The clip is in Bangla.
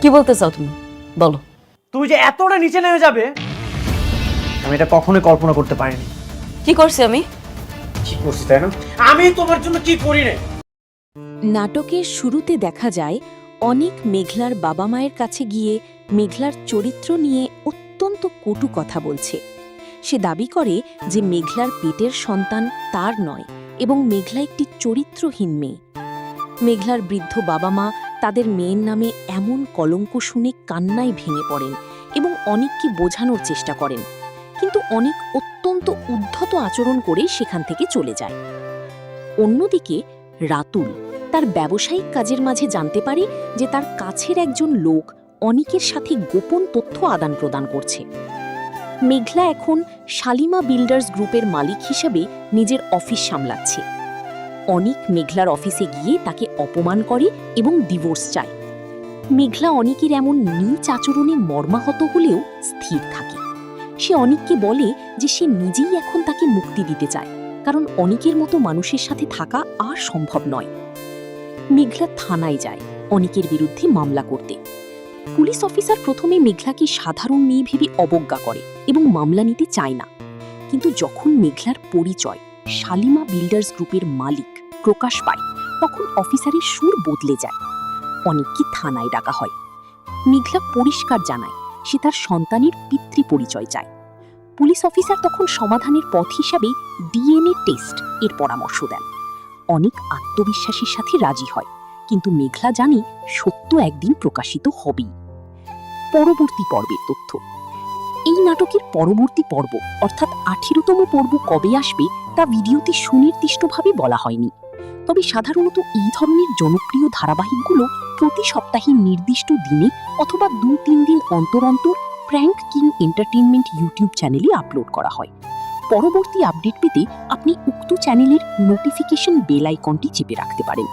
কি বলতে চাও তুমি? বলো। তুমি যে এতটা নিচে নেমে যাবে আমি এটা কখনোই কল্পনা করতে পারিনি। কি করছি আমি? কি করছি তাই না? আমি তোমার জন্য কি করি না? নাটকের শুরুতে দেখা যায় অনিক মেঘলার বাবা মায়ের কাছে গিয়ে মেঘলার চরিত্র নিয়ে অত্যন্ত কটু কথা বলছে। সে দাবি করে যে মেঘলার পেটের সন্তান তার নয় এবং মেঘলা একটি চরিত্রহীন মেয়ে। মেঘলার বৃদ্ধ বাবা মা তাদের মেয়ের নামে এমন কলঙ্ক শুনে কান্নায় ভেঙে পড়েন এবং অনিককে বোঝানোর চেষ্টা করেন, কিন্তু অনিক অত্যন্ত উদ্ধত আচরণ করে সেখান থেকে চলে যায়। অন্যদিকে রাতুল তার ব্যবসায়িক কাজের মাঝে জানতে পারে যে তার কাছের একজন লোক অনিকের সাথে গোপন তথ্য আদান প্রদান করছে। মেঘলা এখন শালিমা বিল্ডার্স গ্রুপের মালিক হিসেবে নিজের অফিস সামলাচ্ছে। অনিক মেঘলার অফিসে গিয়ে তাকে অপমান করে এবং ডিভোর্স চায়। মেঘলা অনিকের এমন নীচ আচরণে মর্মাহত হলেও স্থির থাকে। সে অনিককে বলে যে সে নিজেই এখন তাকে মুক্তি দিতে চায়, কারণ অনিকের মতো মানুষের সাথে থাকা আর সম্ভব নয়। মেঘলা থানায় যায় অনিকের বিরুদ্ধে মামলা করতে। পুলিশ অফিসার প্রথমে মেঘলাকে সাধারণ মেয়ে ভেবে অবজ্ঞা করে এবং মামলা নিতে চায় না, কিন্তু যখন মেঘলার পরিচয় শালিমা বিল্ডার্স গ্রুপের মালিক প্রকাশ পায় তখন অফিসারের সুর বদলে যায়। অনিককে থানায় ডাকা হয়। মেঘলা পরিষ্কার জানায় সে তার সন্তানের পিতৃ পরিচয় চায়। পুলিশ অফিসার তখন সমাধানের পথ হিসাবে ডিএনএ টেস্ট এর পরামর্শ দেন। অনেক আত্মবিশ্বাসের সাথে রাজি হয়, কিন্তু মেঘলা জানে সত্য একদিন প্রকাশিত হবেই। পরবর্তী পর্বের তথ্য। এই নাটকের পরবর্তী পর্ব অর্থাৎ 18তম পর্ব কবে আসবে তা ভিডিওতে সুনির্দিষ্টভাবে বলা হয়নি। তবে সাধারণত এই ধরনের জনপ্রিয় ধারাবাহিকগুলো প্রতি সপ্তাহে নির্দিষ্ট দিনে অথবা 2-3 দিন অন্তর অন্তর প্র্যাঙ্ক কিং এন্টারটেইনমেন্ট ইউটিউব চ্যানেলে আপলোড করা হয়। পরবর্তী আপডেট পেতে আপনি উক্ত চ্যানেলের নোটিফিকেশন বেল আইকনটি চেপে রাখতে পারেন।